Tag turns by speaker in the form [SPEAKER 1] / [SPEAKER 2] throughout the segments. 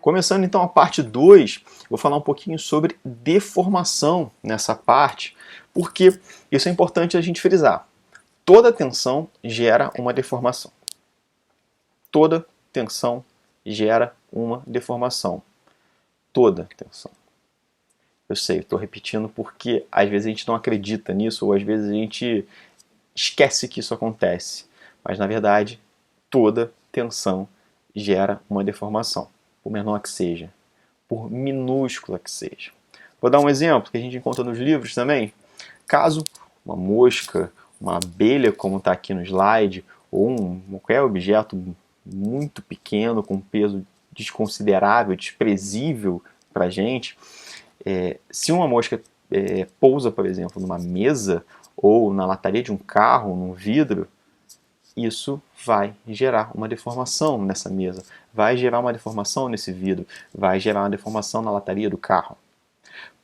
[SPEAKER 1] Começando então a parte 2, vou falar um pouquinho sobre deformação nessa parte, porque isso é importante a gente frisar. Toda tensão gera uma deformação. Toda tensão gera uma deformação. Toda tensão. Eu sei, estou repetindo porque às vezes a gente não acredita nisso ou às vezes a gente esquece que isso acontece. Mas na verdade, toda tensão gera uma deformação, por menor que seja, por minúscula que seja. Vou dar um exemplo que a gente encontra nos livros também. Caso uma mosca, uma abelha, como está aqui no slide, ou qualquer objeto muito pequeno, com peso desconsiderável, desprezível para a gente, se uma mosca pousa, por exemplo, numa mesa ou na lataria de um carro, num vidro, isso vai gerar uma deformação nessa mesa, vai gerar uma deformação nesse vidro, vai gerar uma deformação na lataria do carro.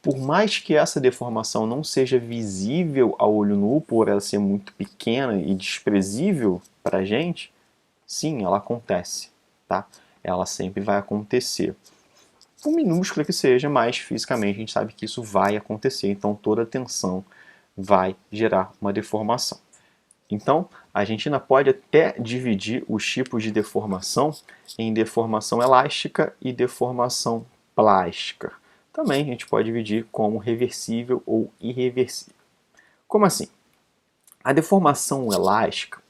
[SPEAKER 1] Por mais que essa deformação não seja visível ao olho nu, por ela ser muito pequena e desprezível para a gente, sim, ela acontece, tá? Ela sempre vai acontecer. Por minúscula que seja, mas fisicamente a gente sabe que isso vai acontecer, então toda tensão vai gerar uma deformação. Então, a gente ainda pode até dividir os tipos de deformação em deformação elástica e deformação plástica. Também a gente pode dividir como reversível ou irreversível. Como assim? A deformação elástica,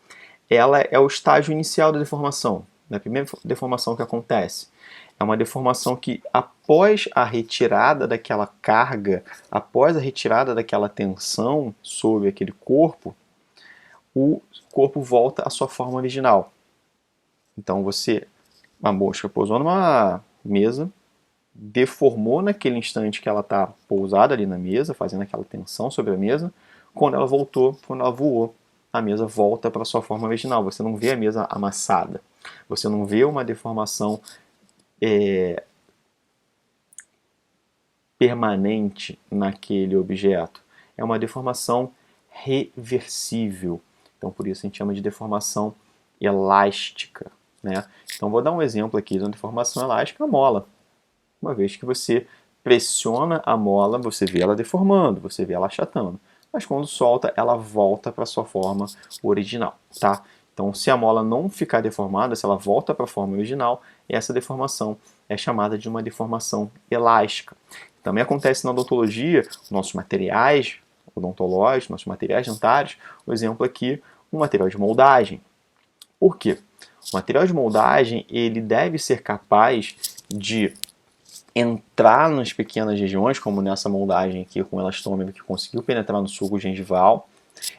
[SPEAKER 1] ela é o estágio inicial da deformação, a primeira deformação que acontece. É uma deformação que, após a retirada daquela carga, após a retirada daquela tensão sobre aquele corpo, o corpo volta à sua forma original. Então a mosca pousou numa mesa, deformou naquele instante que ela está pousada ali na mesa, fazendo aquela tensão sobre a mesa. Quando ela voltou, quando ela voou, a mesa volta para a sua forma original. Você não vê a mesa amassada. Você não vê uma deformação permanente naquele objeto. É uma deformação reversível. Então, por isso a gente chama de deformação elástica, né? Então, vou dar um exemplo aqui de uma deformação elástica, a mola. Uma vez que você pressiona a mola, você vê ela deformando, você vê ela achatando. Mas quando solta, ela volta para a sua forma original, tá? Então, se a mola não ficar deformada, se ela volta para a forma original, essa deformação é chamada de uma deformação elástica. Também acontece na odontologia, nossos materiais odontológicos, nossos materiais dentários, o exemplo aqui, um material de moldagem. Por quê? O material de moldagem, ele deve ser capaz de entrar nas pequenas regiões, como nessa moldagem aqui com elastômero que conseguiu penetrar no sulco gengival,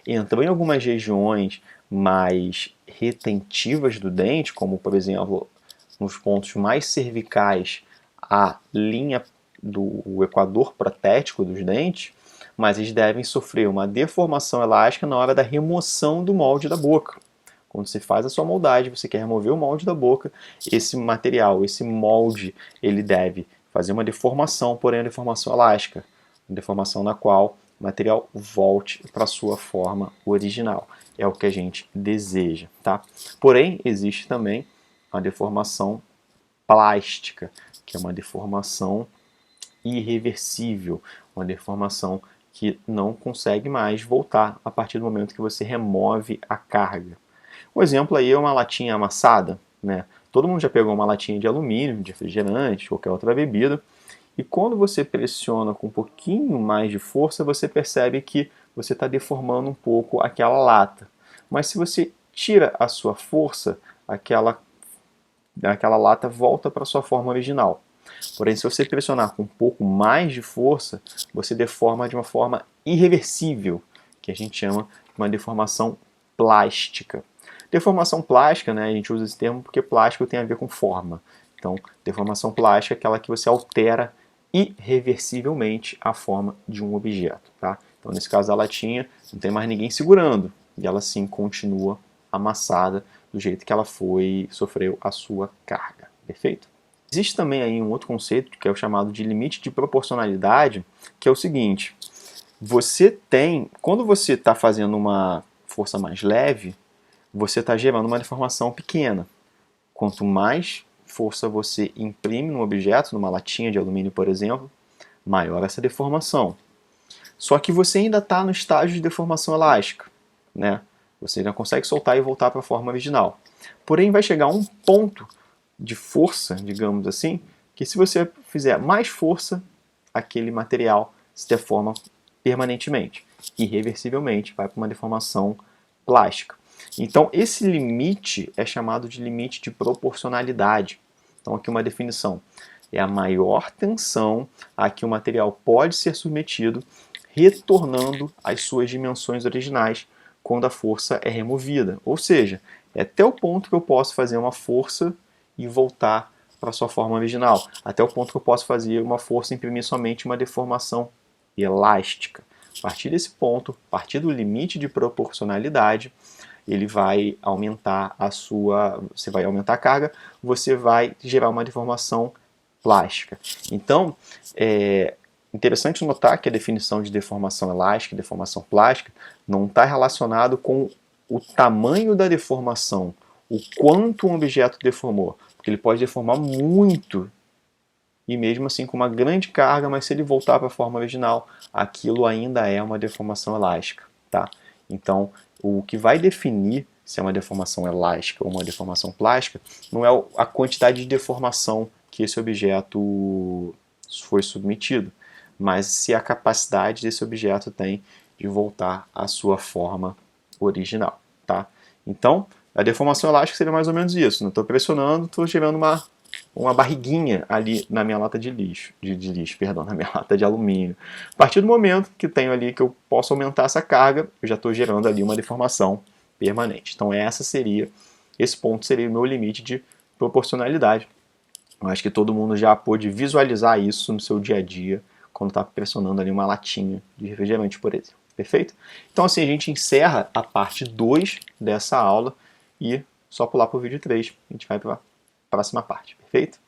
[SPEAKER 1] entrou em algumas regiões mais retentivas do dente, como por exemplo nos pontos mais cervicais, a linha do equador protético dos dentes, mas eles devem sofrer uma deformação elástica na hora da remoção do molde da boca. Quando você faz a sua moldagem, você quer remover o molde da boca, esse material, esse molde, ele deve fazer uma deformação, porém a deformação elástica, uma deformação na qual o material volte para a sua forma original. É o que a gente deseja, tá? Porém, existe também a deformação plástica, que é uma deformação irreversível, uma deformação que não consegue mais voltar a partir do momento que você remove a carga. Um exemplo aí é uma latinha amassada, né? Todo mundo já pegou uma latinha de alumínio, de refrigerante, qualquer outra bebida, e quando você pressiona com um pouquinho mais de força, você percebe que você está deformando um pouco aquela lata. Mas se você tira a sua força, aquela lata volta para a sua forma original. Porém, se você pressionar com um pouco mais de força, você deforma de uma forma irreversível, que a gente chama de uma deformação plástica. Deformação plástica, né, a gente usa esse termo porque plástico tem a ver com forma. Então, deformação plástica é aquela que você altera irreversivelmente a forma de um objeto. Tá? Então, nesse caso da latinha, não tem mais ninguém segurando, e ela sim continua amassada do jeito que ela sofreu a sua carga. Perfeito? Existe também aí um outro conceito que é o chamado de limite de proporcionalidade, que é o seguinte: quando você está fazendo uma força mais leve, você está gerando uma deformação pequena. Quanto mais força você imprime no objeto, numa latinha de alumínio, por exemplo, maior essa deformação. Só que você ainda está no estágio de deformação elástica, né? Você ainda consegue soltar e voltar para a forma original. Porém, vai chegar um ponto de força, digamos assim, que se você fizer mais força, aquele material se deforma permanentemente, irreversivelmente, vai para uma deformação plástica. Então, esse limite é chamado de limite de proporcionalidade. Então, aqui uma definição. É a maior tensão a que o material pode ser submetido, retornando às suas dimensões originais quando a força é removida. Ou seja, é até o ponto que eu posso fazer uma força e voltar para a sua forma original. Até o ponto que eu posso fazer uma força e imprimir somente uma deformação elástica. A partir desse ponto, a partir do limite de proporcionalidade, ele vai aumentar você vai aumentar a carga, você vai gerar uma deformação plástica. Então, é interessante notar que a definição de deformação elástica e deformação plástica não está relacionado com o tamanho da deformação, o quanto um objeto deformou, porque ele pode deformar muito e mesmo assim com uma grande carga, mas se ele voltar para a forma original, aquilo ainda é uma deformação elástica, tá? Então, o que vai definir se é uma deformação elástica ou uma deformação plástica não é a quantidade de deformação que esse objeto foi submetido, mas se a capacidade desse objeto tem de voltar à sua forma original, tá? Então, a deformação elástica seria mais ou menos isso. Não estou pressionando, estou gerando uma barriguinha ali na minha lata de lixo, na minha lata de alumínio. A partir do momento que tenho ali que eu posso aumentar essa carga, eu já estou gerando ali uma deformação permanente. Então esse ponto seria o meu limite de proporcionalidade. Eu acho que todo mundo já pôde visualizar isso no seu dia a dia, quando está pressionando ali uma latinha de refrigerante, por exemplo. Perfeito? Então assim a gente encerra a parte 2 dessa aula e só pular para o vídeo 3, a gente vai para a próxima parte. Perfeito?